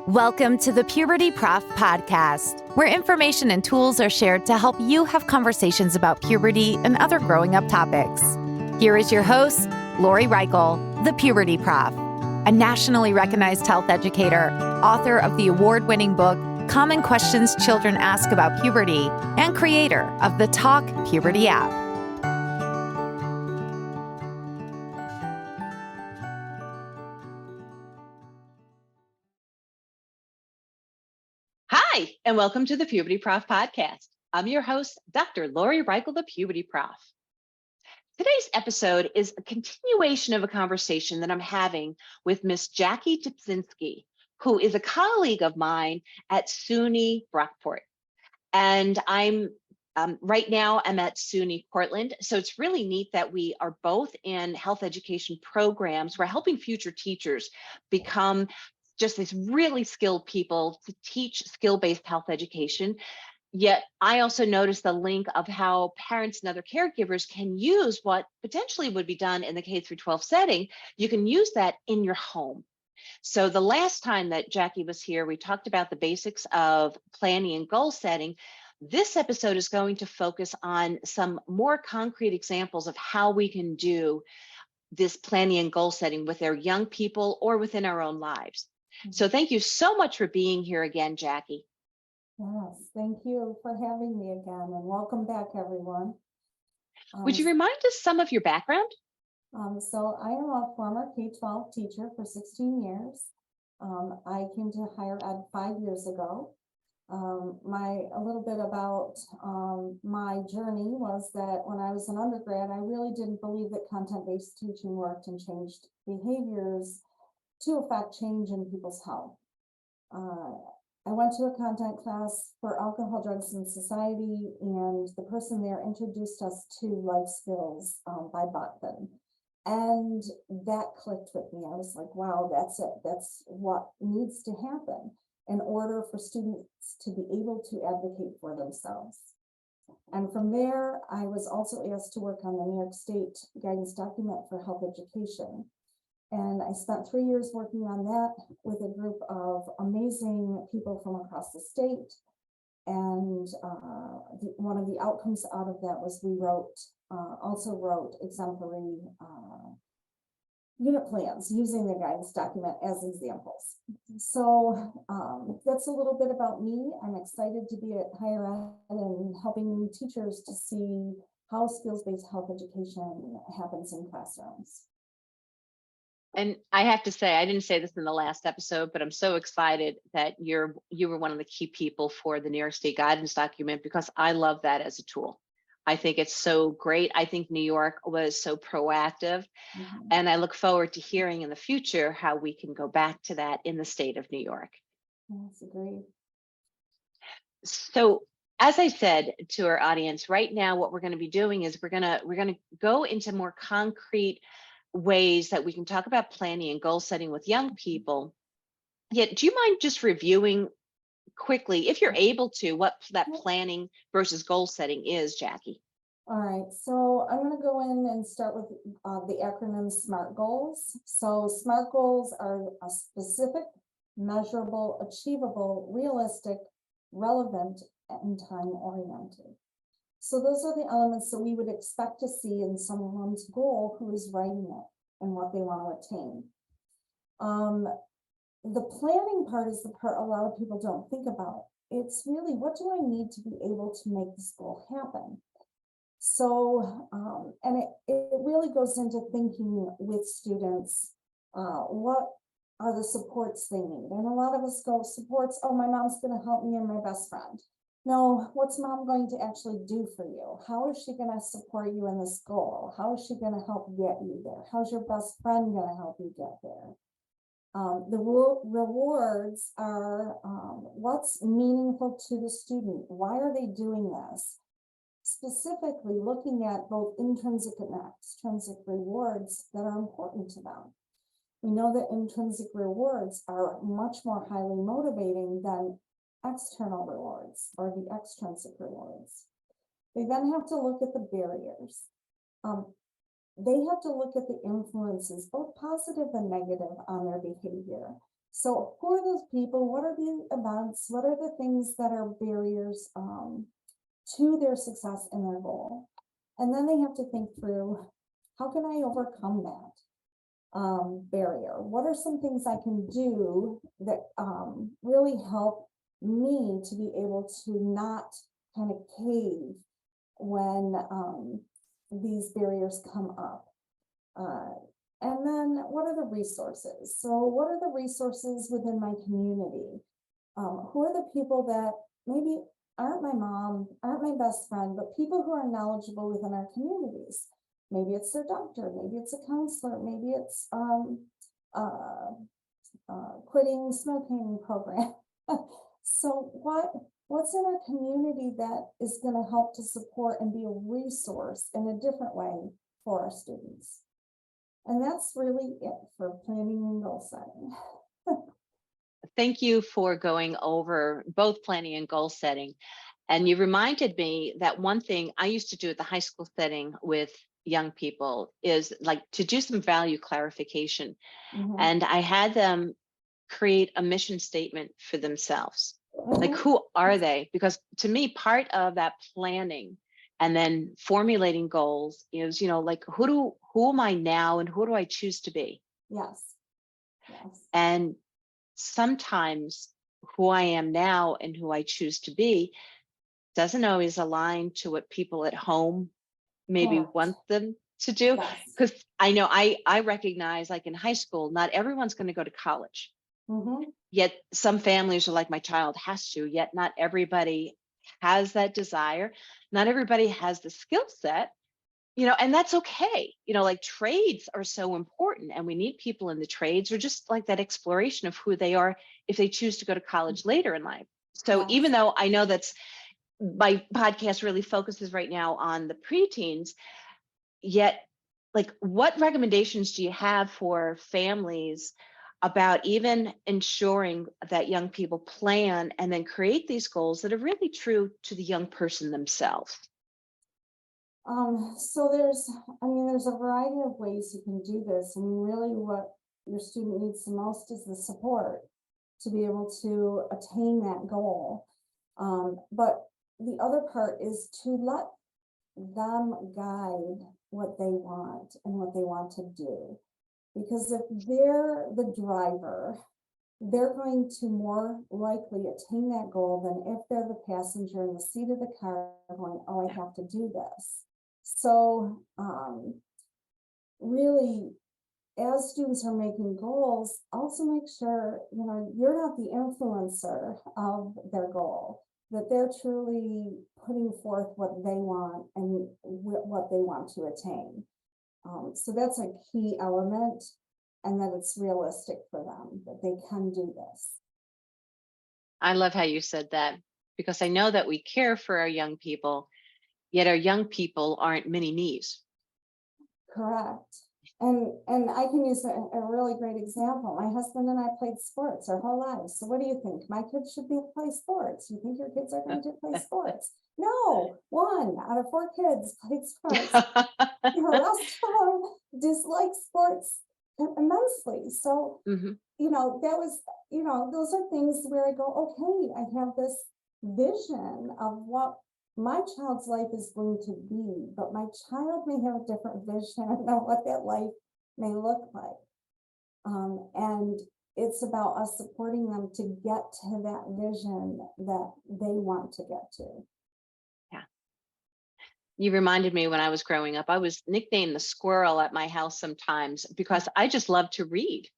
Welcome to the Puberty Prof podcast, where information and tools are shared to help you have conversations about puberty and other growing up topics. Here is your host, Lori Reichel, the Puberty Prof, a nationally recognized health educator, author of the award-winning book, Common Questions Children Ask About Puberty, and creator of the Talk Puberty app. Hi, and welcome to the Puberty Prof podcast. I'm your host, Dr. Lori Reichel, the Puberty Prof. Today's episode is a continuation of a conversation that I'm having with Miss Jackie Dipzinski, who is a colleague of mine at SUNY Brockport. And right now I'm at SUNY Portland. So it's really neat that we are both in health education programs. We're helping future teachers become just these really skilled people to teach skill-based health education. Yet I also noticed the link of how parents and other caregivers can use what potentially would be done in the K through 12 setting. You can use that in your home. So the last time that Jackie was here, we talked about the basics of planning and goal setting. This episode is going to focus on some more concrete examples of how we can do this planning and goal setting with our young people or within our own lives. So thank you so much for being here again, Jackie. Yes, thank you for having me again, and welcome back, everyone. Would you remind us some of your background? So I am a former K-12 teacher for 16 years. I came to higher ed 5 years ago. A little bit about my journey was that when I was an undergrad, I really didn't believe that content-based teaching worked and changed behaviors to affect change in people's health. I went to a content class for alcohol, drugs, and society, and the person there introduced us to life skills by Bachman. And that clicked with me. I was like, wow, that's it. That's what needs to happen in order for students to be able to advocate for themselves. And from there, I was also asked to work on the New York State guidance document for health education. And I spent 3 years working on that with a group of amazing people from across the state. And one of the outcomes out of that was we also wrote exemplary unit plans using the guidance document as examples. So that's a little bit about me. I'm excited to be at higher ed and helping teachers to see how skills-based health education happens in classrooms. And I have to say, I didn't say this in the last episode, but I'm so excited that you were one of the key people for the New York State guidance document, because I love that as a tool. I think it's so great. I think New York was so proactive, and I look forward to hearing in the future how we can go back to that in the state of New York. That's great. So, as I said to our audience, right now, what we're going to be doing is we're going to go into more concrete ways that we can talk about planning and goal setting with young people. Yet, do you mind just reviewing quickly, if you're able to, what that planning versus goal setting is, Jackie? All right, so I'm going to go in and start with the acronym SMART goals. So SMART goals are a specific, measurable, achievable, realistic, relevant, and time-oriented. So those are the elements that we would expect to see in someone's goal who is writing it and what they want to attain. The planning part is the part a lot of people don't think about. It's really, what do I need to be able to make this goal happen? So, and it really goes into thinking with students, what are the supports they need? And a lot of us go, supports, oh, my mom's going to help me and my best friend. No, what's mom going to actually do for you? How is she going to support you in this goal? How is she going to help get you there? How's your best friend going to help you get there? The rewards are what's meaningful to the student. Why are they doing this? Specifically looking at both intrinsic and extrinsic rewards that are important to them. We know that intrinsic rewards are much more highly motivating than external rewards or the extrinsic rewards. They then have to look at the barriers. They have to look at the influences, both positive and negative, on their behavior. So who are those people? What are the events? What are the things that are barriers to their success and their goal? And then they have to think through, how can I overcome that barrier? What are some things I can do that really help me to be able to not kind of cave when these barriers come up? And then what are the resources? So what are the resources within my community? Who are the people that maybe aren't my mom, aren't my best friend, but people who are knowledgeable within our communities? Maybe it's their doctor, maybe it's a counselor, maybe it's quitting smoking program. So what's in our community that is going to help to support and be a resource in a different way for our students? And that's really it for planning and goal setting. Thank you for going over both planning and goal setting. And you reminded me that one thing I used to do at the high school setting with young people is like to do some value clarification. And I had them create a mission statement for themselves. Like, who are they? Because to me, part of that planning and then formulating goals is, like, who am I now and who do I choose to be? Yes. And sometimes who I am now and who I choose to be doesn't always align to what people at home maybe want them to do. Because I know I recognize, like in high school, not everyone's going to go to college. Yet some families are like, my child has to, yet not everybody has that desire. Not everybody has the skill set, and that's okay. Like trades are so important and we need people in the trades, or just like that exploration of who they are if they choose to go to college later in life. So even though I know that's my podcast really focuses right now on the preteens, yet like what recommendations do you have for families about even ensuring that young people plan and then create these goals that are really true to the young person themselves? So there's a variety of ways you can do this. I mean, really what your student needs the most is the support to be able to attain that goal. But the other part is to let them guide what they want and what they want to do. Because if they're the driver, they're going to more likely attain that goal than if they're the passenger in the seat of the car going, oh, I have to do this. So really, as students are making goals, also make sure, you're not the influencer of their goal, that they're truly putting forth what they want and what they want to attain. So that's a key element, and that it's realistic for them, that they can do this. I love how you said that, because I know that we care for our young people, yet our young people aren't mini me's. Correct. And I can use a really great example. My husband and I played sports our whole lives. So what do you think? My kids should play sports. You think your kids are going to play sports? No, 1 out of 4 kids played sports. The rest of them dislike sports immensely. So, that was, those are things where I go, okay, I have this vision of what my child's life is going to be, but my child may have a different vision of what that life may look like. And it's about us supporting them to get to that vision that they want to get to. Yeah. You reminded me, when I was growing up, I was nicknamed the squirrel at my house sometimes because I just loved to read.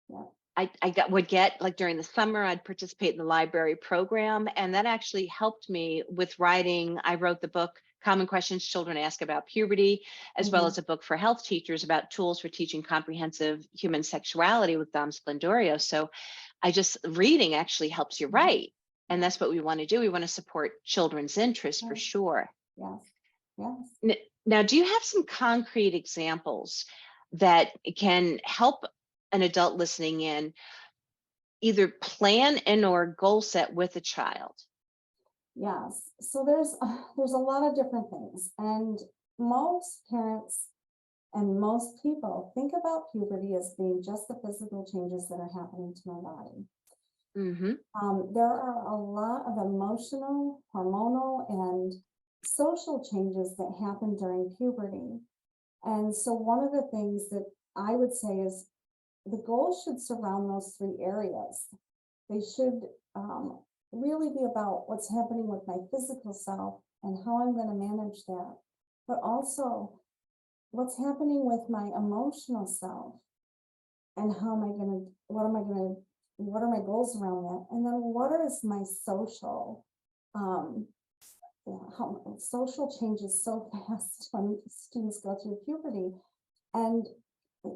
Yeah. I would get, like, during the summer, I'd participate in the library program, and that actually helped me with writing. I wrote the book, Common Questions Children Ask About Puberty, as well as a book for health teachers about tools for teaching comprehensive human sexuality with Dom Splendorio. So reading actually helps you write. And that's what we want to do. We want to support children's interests for sure. Yes. Now, do you have some concrete examples that can help an adult listening in either plan and or goal set with a child? Yes. So there's a lot of different things, and most parents And most people think about puberty as being just the physical changes that are happening to my body. Mm-hmm. There are a lot of emotional, hormonal, and social changes that happen during puberty. And so one of the things that I would say is the goal should surround those three areas. They should really be about what's happening with my physical self and how I'm going to manage that, but also what's happening with my emotional self and how am I going to, what are my goals around that? And then what is my social, how social changes so fast when students go through puberty, and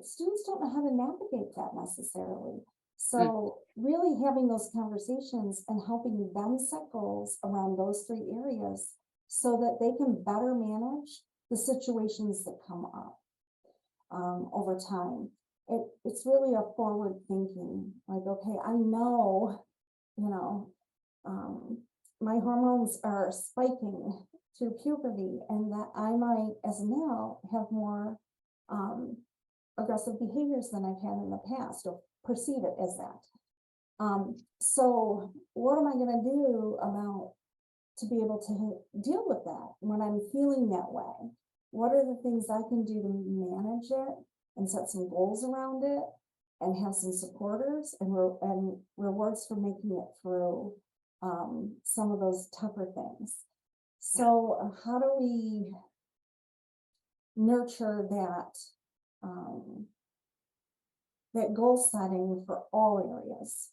students don't know how to navigate that necessarily. So really having those conversations and helping them set goals around those three areas so that they can better manage the situations that come up over time. It's really a forward thinking, like, okay, I know, my hormones are spiking through puberty, and that I might, as a male, have more aggressive behaviors than I've had in the past, or perceive it as that. So what am I going to do about to be able to deal with that when I'm feeling that way? What are the things I can do to manage it and set some goals around it and have some supporters and rewards for making it through some of those tougher things? So how do we nurture that that goal setting for all areas?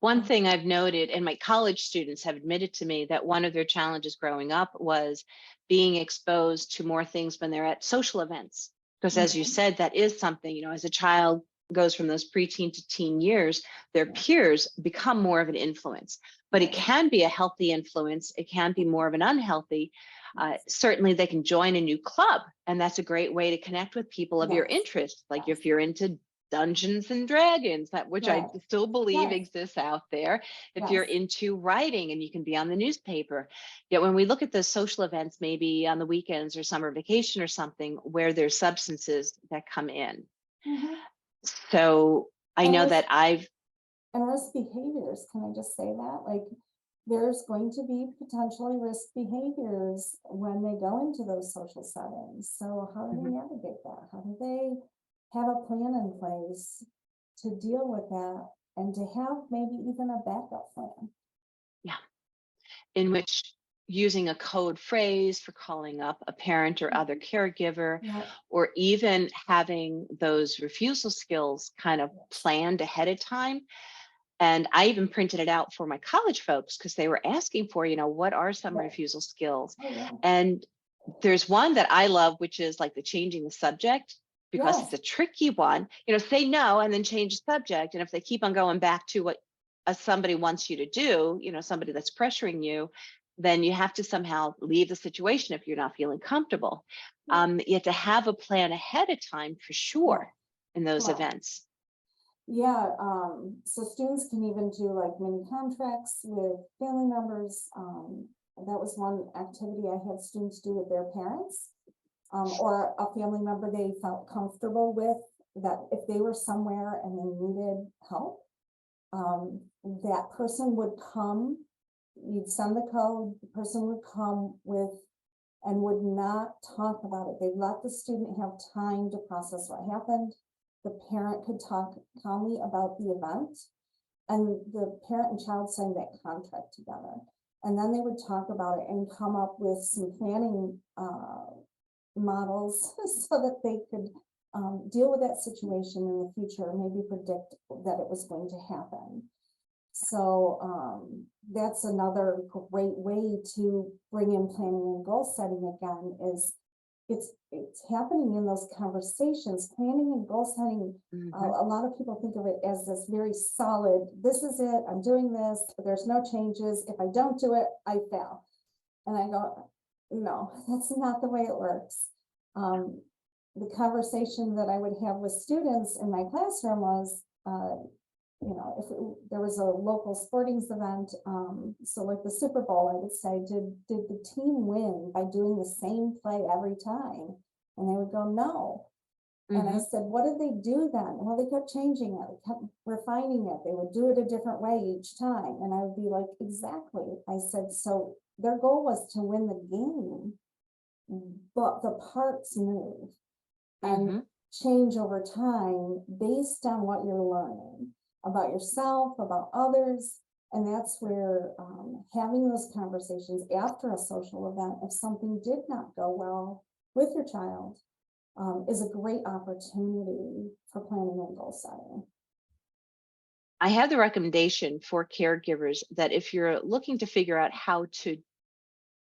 One thing I've noted, and my college students have admitted to me, that one of their challenges growing up was being exposed to more things when they're at social events. Because as you said, that is something, as a child goes from those preteen to teen years, their peers become more of an influence. But it can be a healthy influence. It can be more of an unhealthy. Certainly they can join a new club, and that's a great way to connect with people of your interest. Like if you're into Dungeons and Dragons, which I still believe exists out there. If you're into writing, and you can be on the newspaper. Yet when we look at those social events, maybe on the weekends or summer vacation or something, where there's substances that come in. So I know that and risk behaviors, can I just say that? Like, there's going to be potentially risk behaviors when they go into those social settings. So how do they navigate that? How do they have a plan in place to deal with that and to have maybe even a backup plan? Yeah. In which using a code phrase for calling up a parent or other caregiver, or even having those refusal skills kind of planned ahead of time. And I even printed it out for my college folks because they were asking for, what are some refusal skills? And there's one that I love, which is like the changing the subject, because it's a tricky one. Say no and then change the subject. And if they keep on going back to what somebody wants you to do, somebody that's pressuring you, then you have to somehow leave the situation if you're not feeling comfortable. You have to have a plan ahead of time for sure in those events. So students can even do like mini contracts with family members. That was one activity I had students do with their parents, or a family member they felt comfortable with, that if they were somewhere and they needed help, that person would come, you'd send the code, the person would come with and would not talk about it. They'd let the student have time to process what happened. The parent could talk calmly about the event, and the parent and child signed that contract together. And then they would talk about it and come up with some planning models so that they could deal with that situation in the future, and maybe predict that it was going to happen. So that's another great way to bring in planning and goal setting again, is it's happening in those conversations. Planning and goal setting, a lot of people think of it as this very solid, this is it, I'm doing this, there's no changes, if I don't do it, I fail. And I go, no, that's not the way it works. The conversation that I would have with students in my classroom was, if there was a local sporting event, so like the Super Bowl, I would say, did the team win by doing the same play every time? And they would go, no. And I said, what did they do then? Well, they kept changing it, they kept refining it. They would do it a different way each time. And I would be like, exactly. I said, so their goal was to win the game, but the parts move and change over time based on what you're learning about yourself, about others. And that's where having those conversations after a social event, if something did not go well with your child, is a great opportunity for planning and goal setting. I have the recommendation for caregivers that if you're looking to figure out how to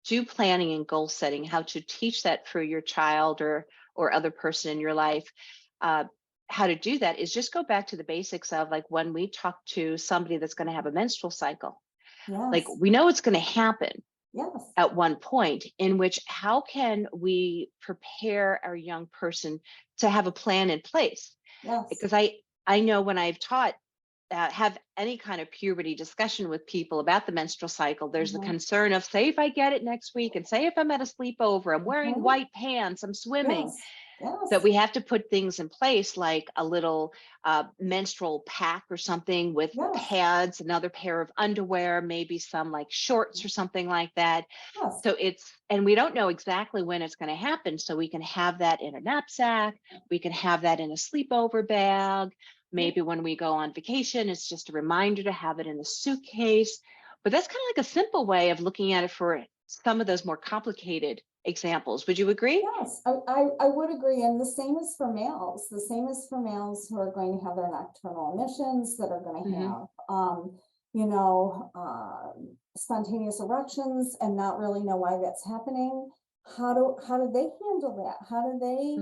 do planning and goal setting, how to teach that for your child or other person in your life, how to do that is just go back to the basics of like when we talk to somebody that's going to have a menstrual cycle, like Yes, we know it's going to happen yes, at one point, in which how can we prepare our young person to have a plan in place? yes. Because I know when I've taught have any kind of puberty discussion with people about the menstrual cycle, there's the concern of, say if I get it next week, and say if I'm at a sleepover, I'm wearing white pants, I'm swimming, Yes, yes. that we have to put things in place like a little menstrual pack or something with Yes, pads, another pair of underwear, maybe some like shorts or something like that. yes, So and we don't know exactly when it's going to happen. So we can have that in a knapsack. We can have that in a sleepover bag. Maybe when we go on vacation, it's just a reminder to have it in a suitcase. But that's kind of like a simple way of looking at it for some of those more complicated examples. Would you agree? yes, I would agree. And the same is for males. The same is for males who are going to have their nocturnal emissions, that are going to have, spontaneous erections and not really know why that's happening. How do they handle that? How do they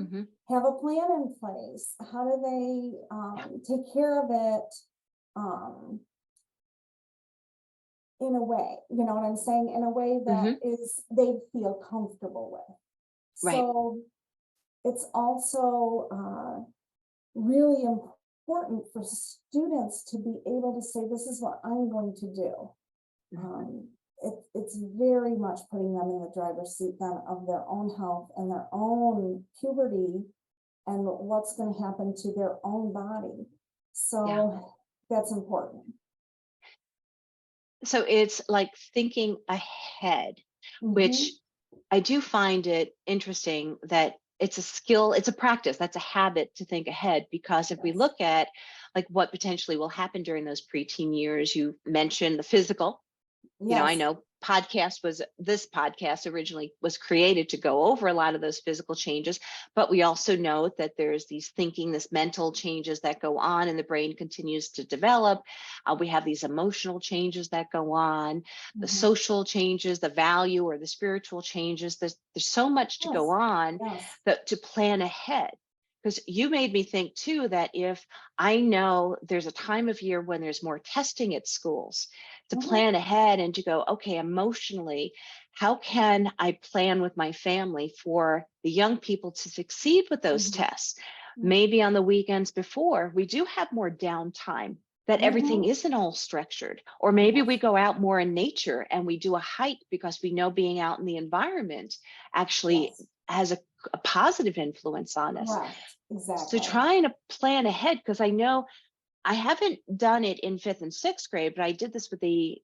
have a plan in place? How do they take care of it in a way, you know what I'm saying? In a way that is they feel comfortable with. Right. So it's also really important for students to be able to say, this is what I'm going to do. It's very much putting them in the driver's seat then of their own health and their own puberty and what's going to happen to their own body. So that's important. So it's like thinking ahead, which I do find it interesting that it's a skill, it's a practice, that's a habit to think ahead. Because if we look at like what potentially will happen during those preteen years, you mentioned the physical. You know, I know this podcast originally was created to go over a lot of those physical changes, but we also know that there's these this mental changes that go on, and the brain continues to develop. We have these emotional changes that go on, the social changes, the value or the spiritual changes. There's so much to go on that to plan ahead. Because you made me think too that if I know there's a time of year when there's more testing at schools, to plan ahead and to go, okay, emotionally, how can I plan with my family for the young people to succeed with those tests? Maybe on the weekends before, we do have more downtime, that everything isn't all structured. Or maybe we go out more in nature and we do a hike because we know being out in the environment actually has a positive influence on us. Exactly. So trying to plan ahead, because I know I haven't done it in 5th and 6th grade, but I did this with the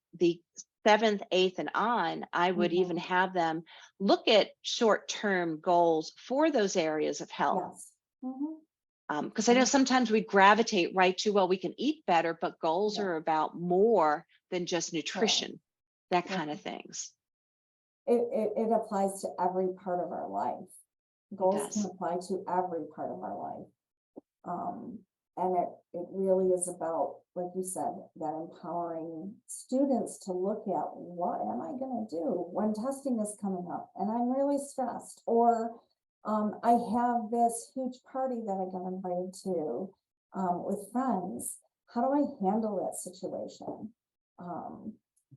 7th, 8th, and on. I would even have them look at short-term goals for those areas of health. Because I know sometimes we gravitate right to, well, we can eat better, but goals are about more than just nutrition, that kind of things. It applies to every part of our life. Goals can apply to every part of our life. And it really is about, like you said, that empowering students to look at, what am I going to do when testing is coming up and I'm really stressed, or I have this huge party that I got invited to with friends. How do I handle that situation?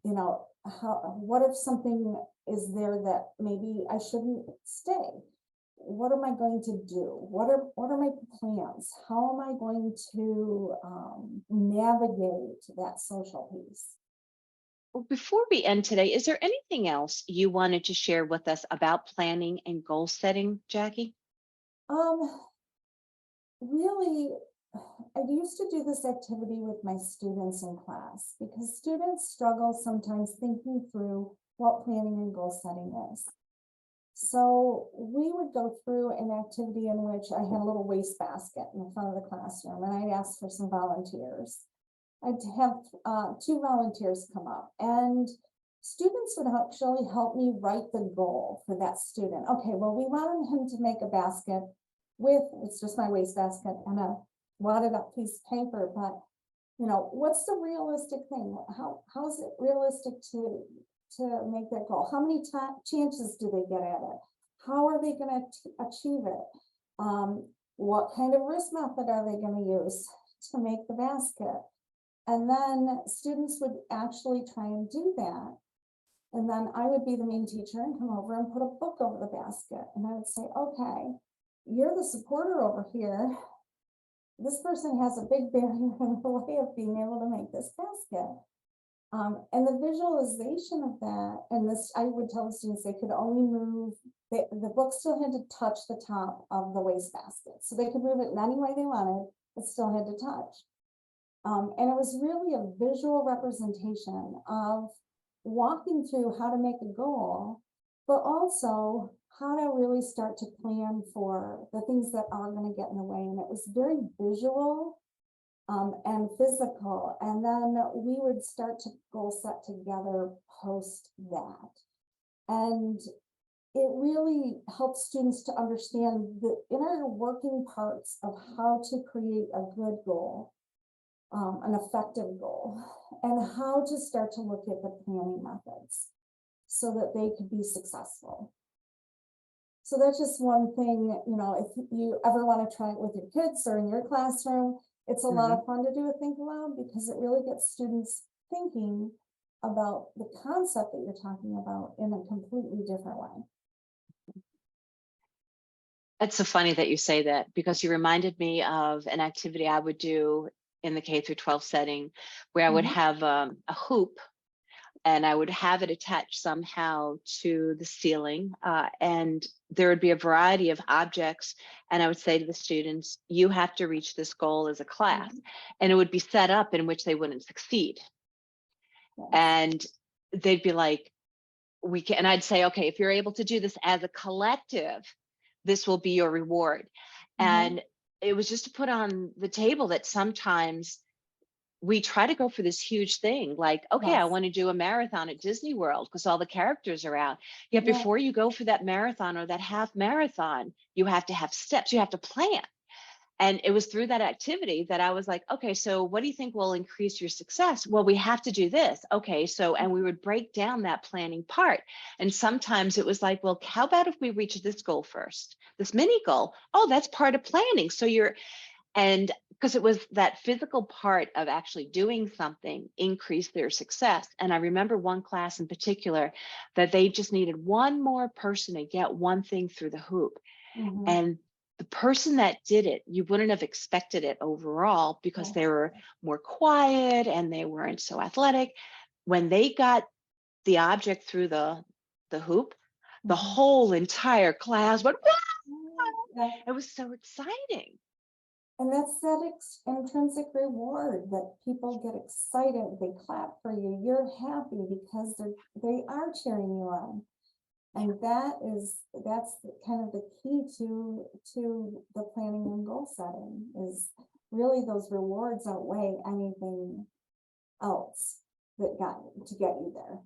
What if something is there that maybe I shouldn't stay? what am I going to do? What are my plans? How am I going to navigate that social piece? Well, before we end today, is there anything else you wanted to share with us about planning and goal setting, Jackie? Um, Really, I used to do this activity with my students in class because students struggle sometimes thinking through what planning and goal setting is. So we would go through an activity in which I had a little wastebasket in the front of the classroom, and I'd ask for some volunteers. I'd have 2 volunteers come up, and students would actually help me write the goal for that student. Okay, well, we wanted him to make a basket with, it's just my wastebasket and a wadded up piece of paper, but what's the realistic thing? How is it realistic to make that goal? How many chances do they get at it? How are they going to achieve it? What kind of risk method are they going to use to make the basket? And then students would actually try and do that. And then I would be the main teacher and come over and put a book over the basket. And I would say, okay, you're the supporter over here. This person has a big barrier in the way of being able to make this basket. And the visualization of that, and this, I would tell the students they could only move, the book still had to touch the top of the wastebasket. So they could move it in any way they wanted, but still had to touch. And it was really a visual representation of walking through how to make a goal, but also how to really start to plan for the things that are going to get in the way. And it was very visual and physical. And then we would start to goal set together post that. And it really helps students to understand the inner working parts of how to create a good goal, an effective goal, and how to start to look at the planning methods so that they could be successful. So that's just one thing, if you ever want to try it with your kids or in your classroom, it's a lot of fun to do a think aloud because it really gets students thinking about the concept that you're talking about in a completely different way. It's so funny that you say that because you reminded me of an activity I would do in the K through 12 setting where I would have a hoop and I would have it attached somehow to the ceiling. And there would be a variety of objects. And I would say to the students, you have to reach this goal as a class. And it would be set up in which they wouldn't succeed. And they'd be like, we can, and I'd say, okay, if you're able to do this as a collective, this will be your reward. And it was just to put on the table that sometimes we try to go for this huge thing, like, okay, I want to do a marathon at Disney World because all the characters are out. Yet before you go for that marathon or that half marathon, you have to have steps, you have to plan. And it was through that activity that I was like, okay, so what do you think will increase your success? Well, we have to do this. Okay, so, and we would break down that planning part. And sometimes it was like, well, how about if we reach this goal first, this mini goal? Oh, that's part of planning. So and because it was that physical part of actually doing something increased their success. And I remember one class in particular that they just needed one more person to get one thing through the hoop. And the person that did it, you wouldn't have expected it overall because they were more quiet and they weren't so athletic. When they got the object through the hoop, the whole entire class went, wow! It was so exciting. And that's that intrinsic reward that people get excited, they clap for you, you're happy because they are cheering you on. And that's kind of the key to the planning and goal setting is really those rewards outweigh anything else that get you there.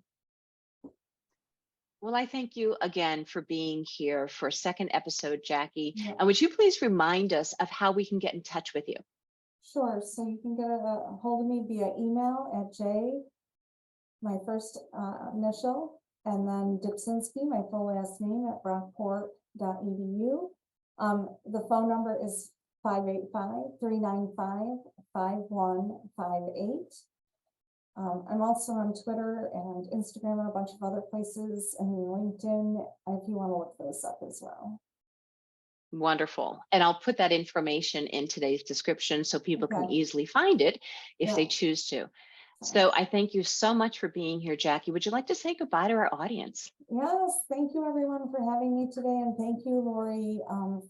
Well, I thank you again for being here for a second episode, Jackie. And would you please remind us of how we can get in touch with you? Sure. So you can get a hold of me via email at my first initial, and then Dipzinski, my full last name, at brockport.edu. The phone number is 585-395-5158. I'm also on Twitter and Instagram and a bunch of other places, and LinkedIn if you want to look those up as well. Wonderful. And I'll put that information in today's description so people can Okay. easily find it if they Yeah. choose to. So I thank you so much for being here, Jackie. Would you like to say goodbye to our audience? Yes, thank you everyone for having me today, and thank you, Lori,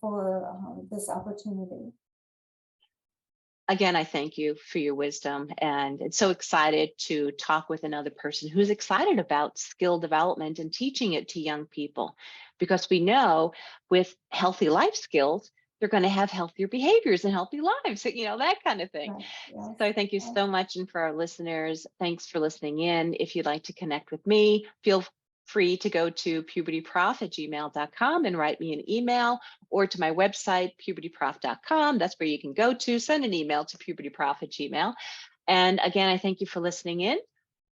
for this opportunity. Again, I thank you for your wisdom, and it's so excited to talk with another person who's excited about skill development and teaching it to young people, because we know with healthy life skills, they're going to have healthier behaviors and healthy lives, that kind of thing. Right. Yes. So thank you so much. And for our listeners, thanks for listening in. If you'd like to connect with me, feel free to go to pubertyprof@gmail.com and write me an email, or to my website, pubertyprof.com. That's where you can go to send an email to pubertyprof@gmail. And again, I thank you for listening in.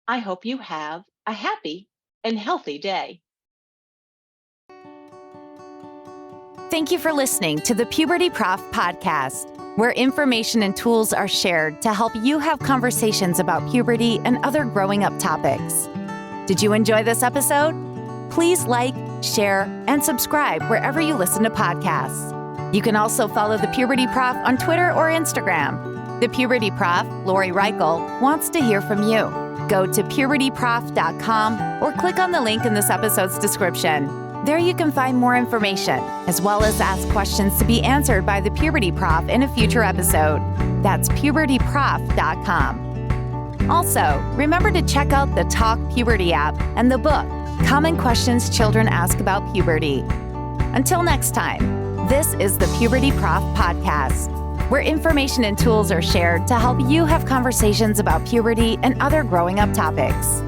I hope you have a happy and healthy day. Thank you for listening to the Puberty Prof podcast, where information and tools are shared to help you have conversations about puberty and other growing up topics. Did you enjoy this episode? Please like, share, and subscribe wherever you listen to podcasts. You can also follow the Puberty Prof on Twitter or Instagram. The Puberty Prof, Lori Reichel, wants to hear from you. Go to pubertyprof.com or click on the link in this episode's description. There you can find more information, as well as ask questions to be answered by the Puberty Prof in a future episode. That's pubertyprof.com. Also, remember to check out the Talk Puberty app and the book, Common Questions Children Ask About Puberty. Until next time, this is the Puberty Prof podcast, where information and tools are shared to help you have conversations about puberty and other growing up topics.